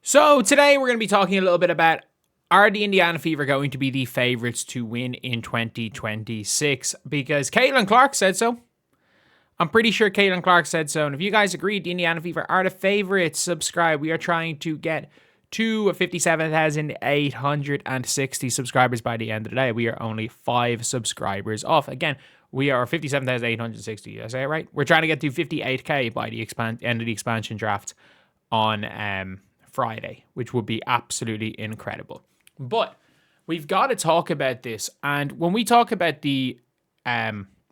So today we're going to be talking a little bit about, are the Indiana Fever going to be the favorites to win in 2026? Because Caitlin Clark said so. I'm pretty sure Caitlin Clark said so. And if you guys agree the Indiana Fever are the favorites, subscribe. We are trying to get to 57,860 subscribers by the end of the day. We are only 5 subscribers off. Again, we are 57,860. Did I say it right? We're trying to get to 58k by the end of the expansion draft on Friday, which would be absolutely incredible. But we've got to talk about this. And when we talk about the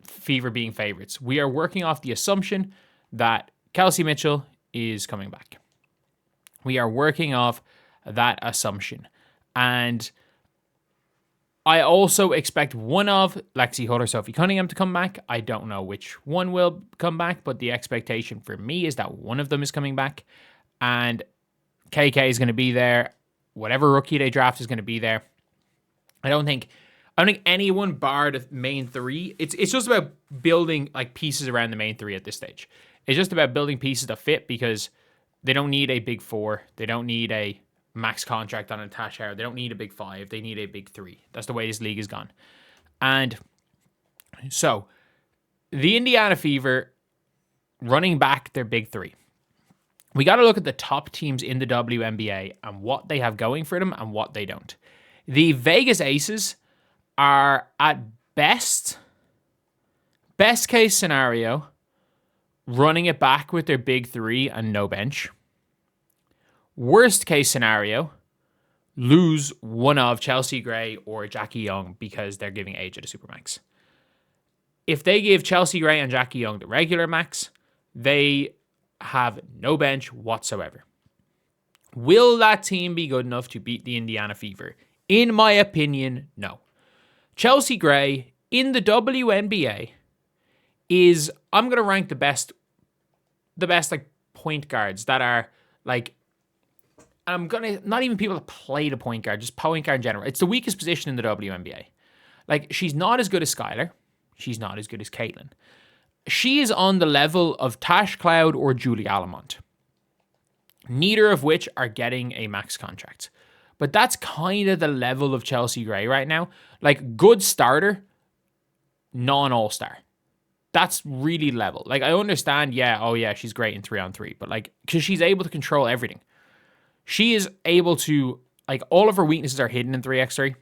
Fever being favorites, we are working off the assumption that Kelsey Mitchell is coming back. We are working off that assumption. And I also expect one of Lexi Hull or Sophie Cunningham to come back. I don't know which one will come back, but the expectation for me is that one of them is coming back. And KK is going to be there. Whatever rookie they draft is going to be there. I don't think anyone bar the main three. It's just about building like pieces around the main three at this stage. It's just about building pieces that fit because they don't need a big 4. They don't need a max contract on a Tash Howard. They don't need a big 5. They need a big 3. That's the way this league has gone. And so the Indiana Fever running back their big 3. We got to look at the top teams in the WNBA and what they have going for them and what they don't. The Vegas Aces are at best case scenario, running it back with their big 3 and no bench. Worst case scenario, lose one of Chelsea Gray or Jackie Young because they're giving age at a supermax. If they give Chelsea Gray and Jackie Young the regular max, they have no bench whatsoever. Will that team be good enough to beat the Indiana Fever? In my opinion, no. Chelsea Gray in the WNBA is, I'm going to rank the best like point guards that are like, I'm going to, not even people that play the point guard, just point guard in general. It's the weakest position in the WNBA. Like, she's not as good as Skylar. She's not as good as Caitlin. She is on the level of Tash Cloud or Julie Alamont. Neither of which are getting a max contract. But that's kind of the level of Chelsea Gray right now. Like, good starter, non-all-star. That's really level. Like, I understand, she's great in 3-on-3. But, like, because she's able to control everything. She is able to, like, all of her weaknesses are hidden in 3x3.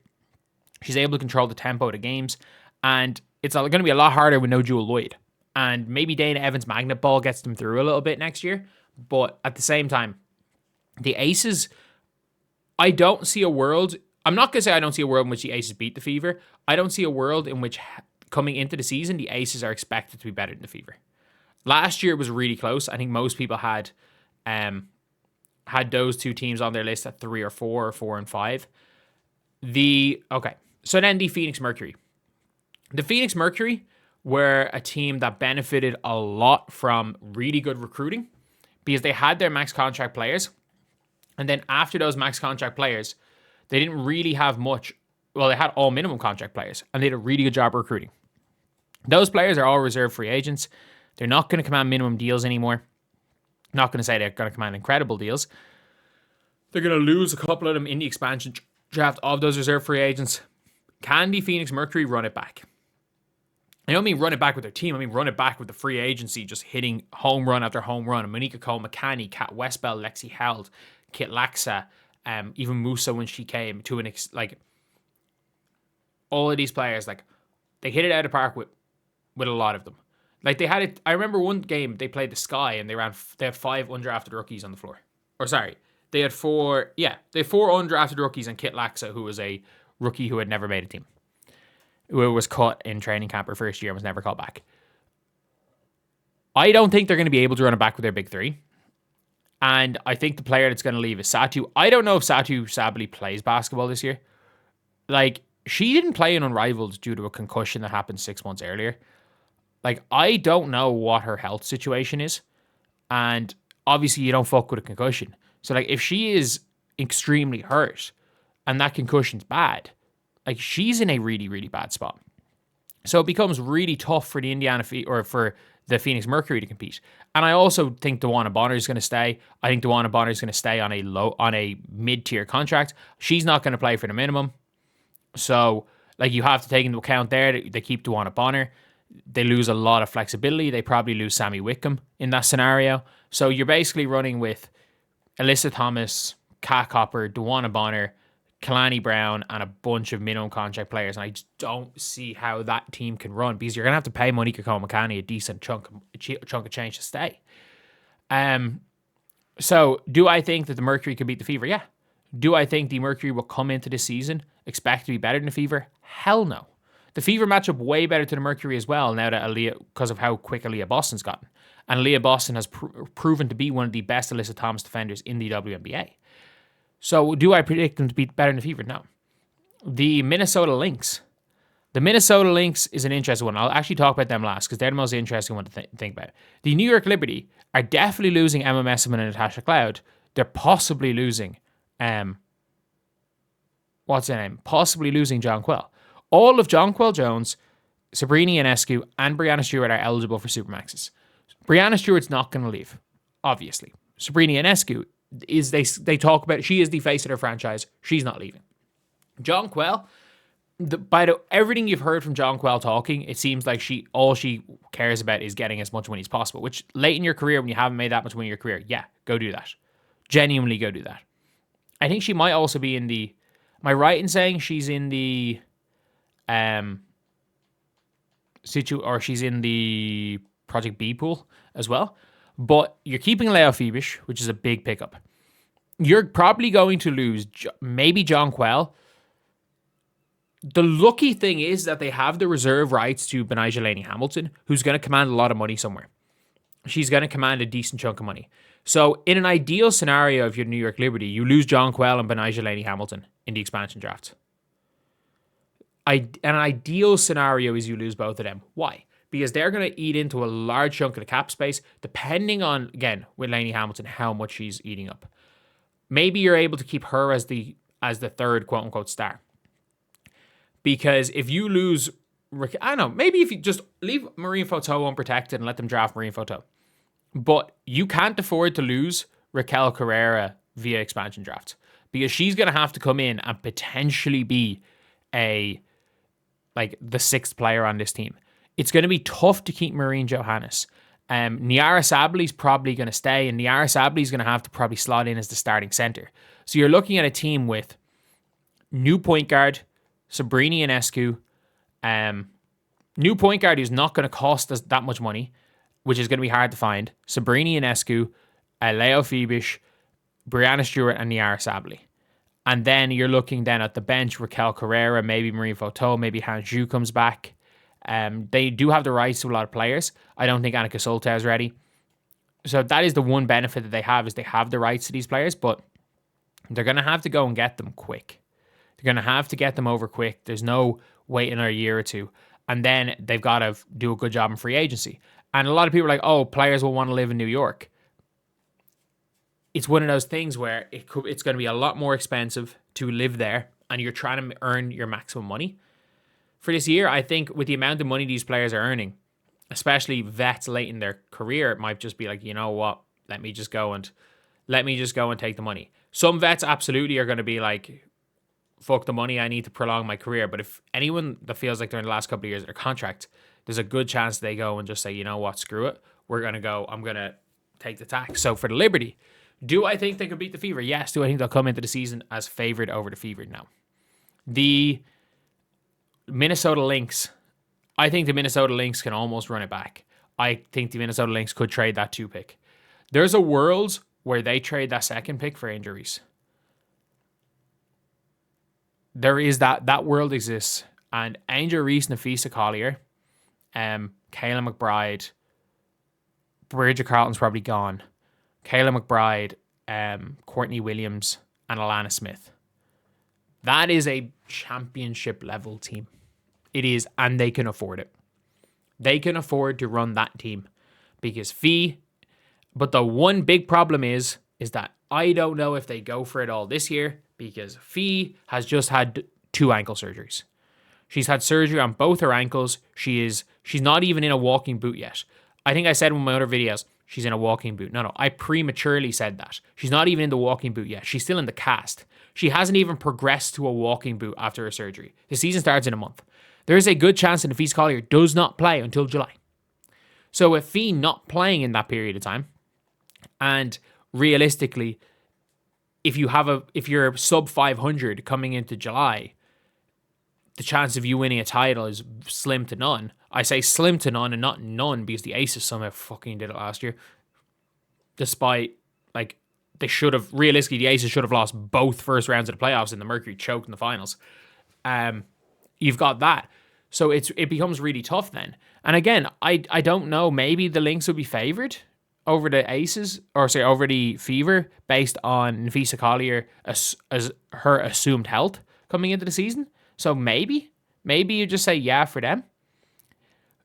She's able to control the tempo of the games. And it's going to be a lot harder with no Jewel Lloyd. And maybe Dana Evans' magnet ball gets them through a little bit next year. But at the same time, the Aces, I don't see a world. I'm not going to say I don't see a world in which the Aces beat the Fever. I don't see a world in which coming into the season, the Aces are expected to be better than the Fever. Last year it was really close. I think most people had those two teams on their list at 3 or 4 or 4 and 5. So then the Phoenix Mercury. The Phoenix Mercury were a team that benefited a lot from really good recruiting because they had their max contract players. And then after those max contract players, they didn't really have much. Well, they had all minimum contract players and they did a really good job recruiting. Those players are all reserve free agents. They're not going to command minimum deals anymore. Not going to say they're going to command incredible deals. They're going to lose a couple of them in the expansion draft of those reserve free agents. Can the Phoenix Mercury run it back? I don't mean run it back with their team. I mean run it back with the free agency, just hitting home run after home run. Monica Cole McCanny, Kat Westbell, Lexi Held, Kit Laxa, even Musa when she came to all of these players, like they hit it out of the park with a lot of them. Like they had it. I remember one game they played the Sky and they had 5 undrafted rookies on the floor. Or sorry, they had 4. Yeah, they had 4 undrafted rookies and Kit Laxa, who was a rookie who had never made a team. Who was cut in training camp her first year and was never called back. I don't think they're going to be able to run it back with their big 3. And I think the player that's going to leave is Satu. I don't know if Satu Sabally plays basketball this year. Like, she didn't play in Unrivaled due to a concussion that happened 6 months earlier. Like, I don't know what her health situation is. And obviously you don't fuck with a concussion. So, like, if she is extremely hurt and that concussion's bad, like, she's in a really, really bad spot. So it becomes really tough for the Indiana or for the Phoenix Mercury to compete. And I also think DeWanna Bonner is going to stay. I think DeWanna Bonner is going to stay on a mid-tier contract. She's not going to play for the minimum. So, like, you have to take into account there that they keep DeWanna Bonner. They lose a lot of flexibility. They probably lose Sammy Wickham in that scenario. So you're basically running with Alyssa Thomas, Kat Copper, DeWanna Bonner, Kalani Brown, and a bunch of minimum contract players. And I just don't see how that team can run, because you're going to have to pay Monica Cole-McCanny a decent chunk of change to stay. So do I think that the Mercury could beat the Fever? Yeah. Do I think the Mercury will come into this season expect to be better than the Fever? Hell no. The Fever match up way better to the Mercury as well now that because of how quick Aaliyah Boston's gotten. And Aaliyah Boston has proven to be one of the best Alyssa Thomas defenders in the WNBA. So do I predict them to be better than the Fever? No. The Minnesota Lynx. The Minnesota Lynx is an interesting one. I'll actually talk about them last because they're the most interesting one to think about. The New York Liberty are definitely losing Emma Messiman and Natasha Cloud. They're possibly losing, what's her name? Possibly losing Jonquel. All of Jonquel Jones, Sabrina Ionescu, and Breanna Steward are eligible for Supermaxes. Breanna Stewart's not going to leave, obviously. Sabrina Ionescu, they talk about, she is the face of their franchise. She's not leaving. Jonquel, everything you've heard from Jonquel talking, it seems like all she cares about is getting as much money as possible, which late in your career, when you haven't made that much money in your career, yeah, go do that. Genuinely go do that. I think she might also be in the, am I right in saying she's in the she's in the Project B pool as well? But you're keeping Leo Phoebish, which is a big pickup. You're probably going to lose maybe Jonquel. The lucky thing is that they have the reserve rights to Benijah Laney Hamilton, who's going to command a lot of money somewhere. She's going to command a decent chunk of money. So in an ideal scenario, if you're New York Liberty, you lose Jonquel and Benijah Laney Hamilton in the expansion draft. An ideal scenario is you lose both of them. Why? Because they're going to eat into a large chunk of the cap space, depending on, again, with Laney Hamilton, how much she's eating up. Maybe you're able to keep her as the third quote-unquote star. Because if you lose, I don't know, maybe if you just leave Marine Photo unprotected and let them draft Marine Photo. But you can't afford to lose Raquel Carrera via expansion draft, because she's going to have to come in and potentially be the sixth player on this team. It's going to be tough to keep Maureen Johannes. Niara Sabely's probably going to stay, and Niara Sabely's going to have to probably slot in as the starting center. So you're looking at a team with new point guard, Sabrina Ionescu, new point guard who's not going to cost us that much money, which is going to be hard to find. Sabrina Ionescu, Leo Phoebish, Breanna Stewart, and Niara Sabely. And then you're looking then at the bench, Raquel Carrera, maybe Marine Photo, maybe Han Zhu comes back. They do have the rights to a lot of players. I don't think Annika Solta is ready. So that is the one benefit that they have, is they have the rights to these players, but they're going to have to go and get them quick. They're going to have to get them over quick. There's no waiting a year or two. And then they've got to do a good job in free agency. And a lot of people are like, oh, players will want to live in New York. It's one of those things where it's going to be a lot more expensive to live there, and you're trying to earn your maximum money. For this year, I think with the amount of money these players are earning, especially vets late in their career, it might just be like, you know what, let me just go and take the money. Some vets absolutely are going to be like, fuck the money, I need to prolong my career. But if anyone that feels like they're in the last couple of years of their contract, there's a good chance they go and just say, you know what, screw it, I'm going to take the tax. So for the Liberty, do I think they could beat the Fever? Yes. Do I think they'll come into the season as favored over the Fever? No. The Minnesota Lynx, I think the Minnesota Lynx can almost run it back. I think the Minnesota Lynx could trade that 2 pick. There's a world where they trade that second pick for Angel Reese. There is that world exists. And Angel Reese, Nafisa Collier, Kayla McBride, Bridget Carlton's probably gone. Kayla McBride, Courtney Williams, and Alana Smith. That is a championship level team. It is, and they can afford it. They can afford to run that team because but the one big problem is that I don't know if they go for it all this year, because Fee has just had 2 ankle surgeries. She's had surgery on both her ankles. She's not even in a walking boot yet. I think I said in one of my other videos, she's in a walking boot. No, I prematurely said that. She's not even in the walking boot yet. She's still in the cast. She hasn't even progressed to a walking boot after her surgery. The season starts in a month. There is a good chance that Nafisa Collier does not play until July. So with Fee not playing in that period of time, and realistically, if you're sub 500 coming into July, the chance of you winning a title is slim to none. I say slim to none and not none because the Aces somehow fucking did it last year. Despite, like, realistically, the Aces should have lost both first rounds of the playoffs and the Mercury choked in the finals. You've got that. So it becomes really tough then. And again, I don't know, maybe the Lynx would be favored over the Aces, over the Fever, based on Nafisa Collier as her assumed health coming into the season. So maybe you just say yeah for them.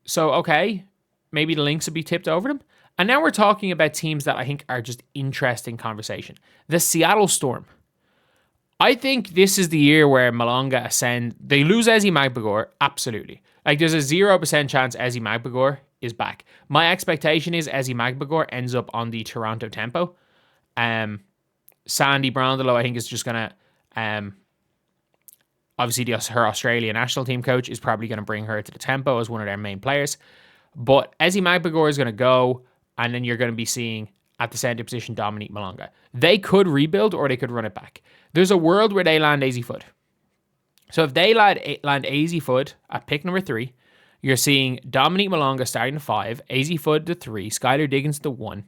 So, okay, maybe the Lynx would be tipped over them. And now we're talking about teams that I think are just interesting conversation. The Seattle Storm. I think this is the year where Malonga ascend. They lose Ezi Magbagor, absolutely. Like, there's a 0% chance Ezi Magbagor is back. My expectation is Ezi Magbagor ends up on the Toronto tempo. Sandy Brondolo, I think, is just going to... obviously, her Australian national team coach is probably going to bring her to the tempo as one of their main players. But Ezi Magbagor is going to go, and then you're going to be seeing at the center position Dominique Malonga. They could rebuild or they could run it back. There's a world where they land AZ Foot. So if they land AZ Foot at pick number 3, you're seeing Dominique Malonga starting to 5, AZ Foot to 3, Skylar Diggins to 1.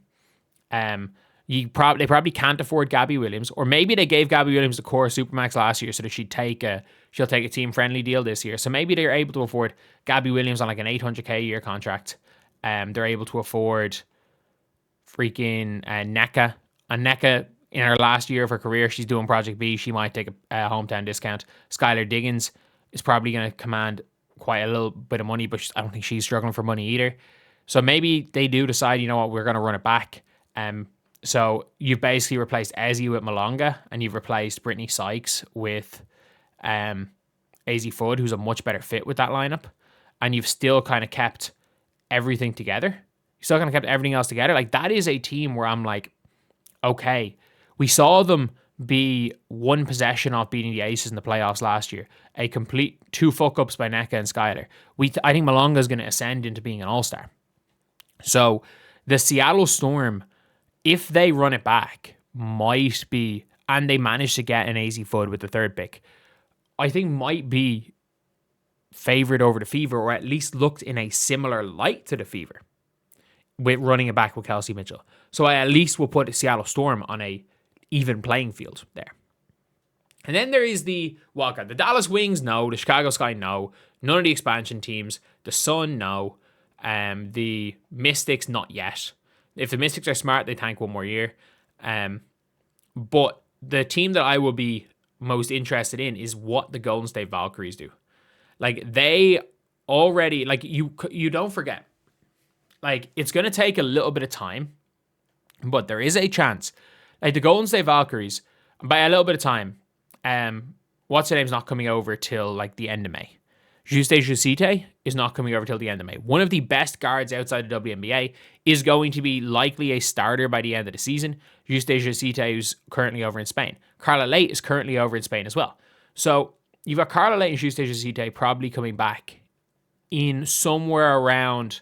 They probably can't afford Gabby Williams, or maybe they gave Gabby Williams the core Supermax last year so that she'll take a team friendly deal this year. So maybe they're able to afford Gabby Williams on like an $800K a year contract. They're able to afford freaking NECA. And NECA, in her last year of her career, she's doing Project B. She might take a hometown discount. Skylar Diggins is probably going to command quite a little bit of money, but I don't think she's struggling for money either. So maybe they do decide, you know what, we're going to run it back. So you've basically replaced Ezi with Malonga, and you've replaced Brittany Sykes with AZ Fudd, who's a much better fit with that lineup. And you've still kind of kept everything together. You still kind of kept everything else together. Like, that is a team where I'm like, okay, we saw them be one possession off beating the Aces in the playoffs last year. A complete 2 fuck-ups by NECA and Skylar. I think Malonga is going to ascend into being an all-star. So the Seattle Storm, if they run it back, might be, and they manage to get an AZ Fudd with the 3rd pick, I think might be favored over the Fever, or at least looked in a similar light to the Fever with running it back with Kelsey Mitchell. So I at least will put Seattle Storm on a even playing field there. And then there is the wildcard. The Dallas Wings, no. The Chicago Sky, no. None of the expansion teams. The Sun, no. The Mystics, not yet. If the Mystics are smart, they tank one more year. But the team that I will be most interested in is what the Golden State Valkyries do. Like, they already, like, you don't forget, like, it's going to take a little bit of time, but there is a chance. Like, the Golden State Valkyries, by a little bit of time, what's her name's not coming over till, like, the end of May. Juste Jusite is not coming over till the end of May. One of the best guards outside the WNBA is going to be likely a starter by the end of the season. Juste Jusite, who's currently over in Spain. Carla Late is currently over in Spain as well. So you've got Carla Late and Juste Jusite probably coming back in somewhere around,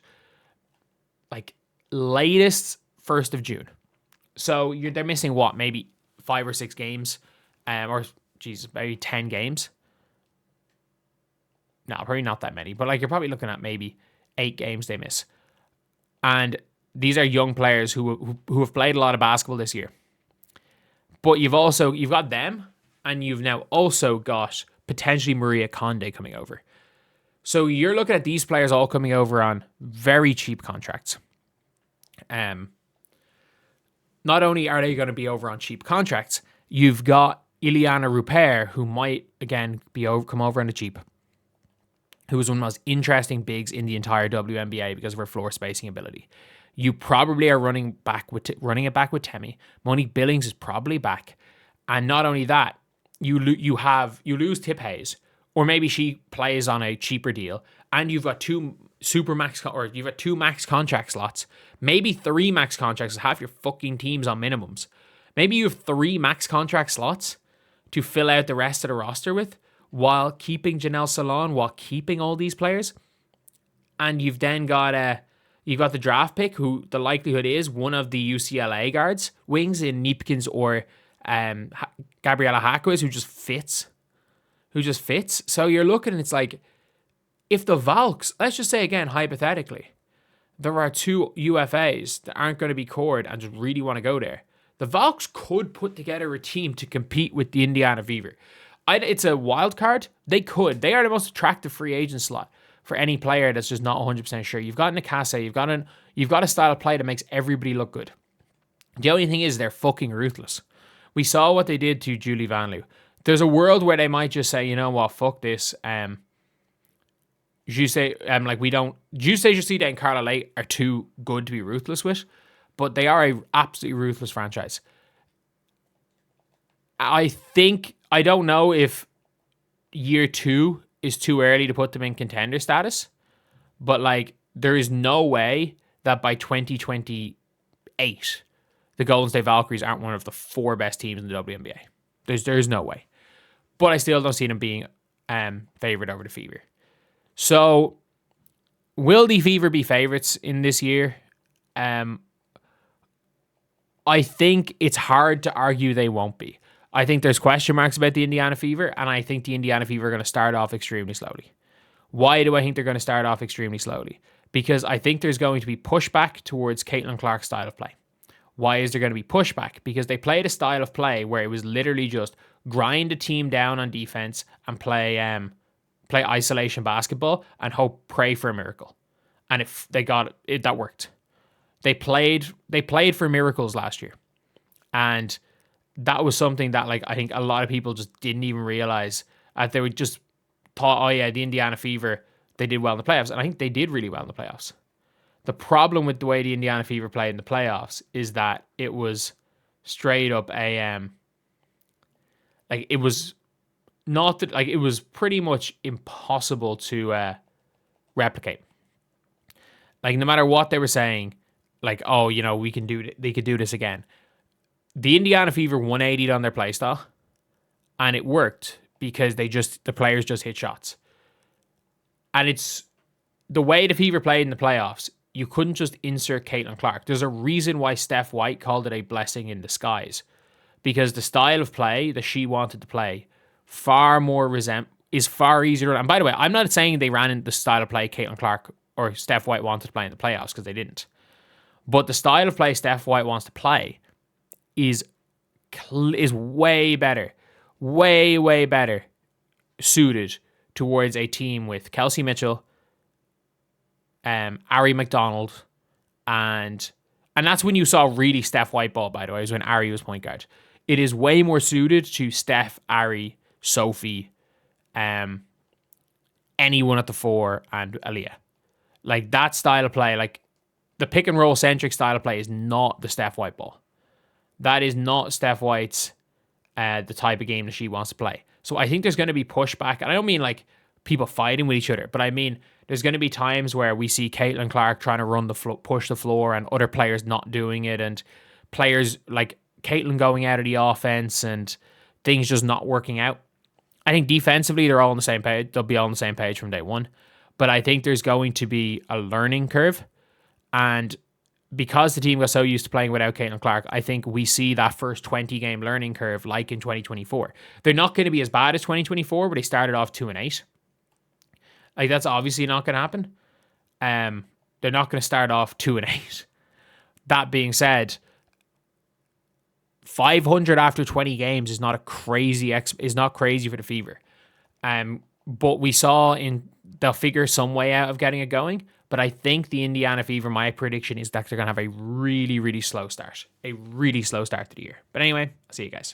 like, latest 1st of June. So they're missing what, maybe 5 or 6 games, maybe 10 games. No, probably not that many, but like, you're probably looking at maybe 8 games they miss. And these are young players who have played a lot of basketball this year. But you've got them, and you've now also got potentially Maria Conde coming over. So you're looking at these players all coming over on very cheap contracts. Not only are they going to be over on cheap contracts, you've got Ileana Rupert, who might again come over on the cheap, who was one of the most interesting bigs in the entire WNBA because of her floor spacing ability. You probably are running it back with Temi. Monique Billings is probably back. And not only that, you lose Tip Hayes, or maybe she plays on a cheaper deal, and you've got 2 super max, or you've got 2 max contract slots, maybe 3 max contracts, half your fucking teams on minimums. Maybe you have 3 max contract slots to fill out the rest of the roster with, while keeping Janelle Salon, while keeping all these players. And you've then got you've got the draft pick, who the likelihood is one of the UCLA guards, wings in Neepkins or Gabriella Hackwas, who just fits. So you're looking and it's like, if the Valks, let's just say again, hypothetically, there are 2 UFAs that aren't going to be cored and just really want to go there, the Valks could put together a team to compete with the Indiana Fever. It's a wild card. They could. They are the most attractive free agent slot for any player that's just not 100% sure. You've got Nakase. You've got a style of play that makes everybody look good. The only thing is they're fucking ruthless. We saw what they did to Julie Vanloo. There's a world where they might just say, you know what, fuck this. Jusei Jusida and Carla Lake are too good to be ruthless with, but they are a absolutely ruthless franchise. I don't know if year 2 is too early to put them in contender status, but like, there is no way that by 2028 the Golden State Valkyries aren't one of the 4 best teams in the WNBA. There's no way. But I still don't see them being favored over the Fever. So, will the Fever be favorites in this year? I think it's hard to argue they won't be. I think there's question marks about the Indiana Fever, and I think the Indiana Fever are going to start off extremely slowly. Why do I think they're going to start off extremely slowly? Because I think there's going to be pushback towards Caitlin Clark's style of play. Why is there going to be pushback? Because they played a style of play where it was literally just grind a team down on defense and play isolation basketball and pray for a miracle. And if they got it, that worked. They played for miracles last year. And that was something that, like, I think a lot of people just didn't even realize. They would just thought, oh yeah, the Indiana Fever, they did well in the playoffs. And I think they did really well in the playoffs. The problem with the way the Indiana Fever played in the playoffs is that it was straight up it was pretty much impossible to replicate. Like, no matter what they were saying, like, oh, you know, they could do this again. The Indiana Fever 180'd on their playstyle, and it worked because the players just hit shots. And it's the way the Fever played in the playoffs. You couldn't just insert Caitlin Clark. There's a reason why Steph White called it a blessing in disguise, because the style of play that she wanted to play is far easier. And by the way, I'm not saying they ran into the style of play Caitlin Clark or Steph White wanted to play in the playoffs, because they didn't. But the style of play Steph White wants to play is way better suited towards a team with Kelsey Mitchell, Ari McDonald, and that's when you saw really Steph White ball, by the way, is when Ari was point guard. It is way more suited to Steph, Ari, Sophie, anyone at the 4, and Aaliyah. Like, that style of play, like the pick and roll centric style of play, is not the Steph White ball. That is not Steph White's the type of game that she wants to play. So I think there's going to be pushback, and I don't mean like people fighting with each other, but I mean there's going to be times where we see Caitlin Clark trying to push the floor, and other players not doing it, and players like Caitlin going out of the offense and things just not working out. I think defensively they're all on the same page. They'll be all on the same page from day one. But I think there's going to be a learning curve. And because the team got so used to playing without Caitlin Clark, I think we see that first 20-game learning curve like in 2024. They're not going to be as bad as 2024, but they started off 2-8. Like, that's obviously not going to happen. They're not going to start off 2-8. That being said, 500 after 20 games is not crazy for the Fever. But we saw they'll figure some way out of getting it going. But I think the Indiana Fever, my prediction is that they're going to have a really, really slow start. A really slow start to the year. But anyway, I'll see you guys.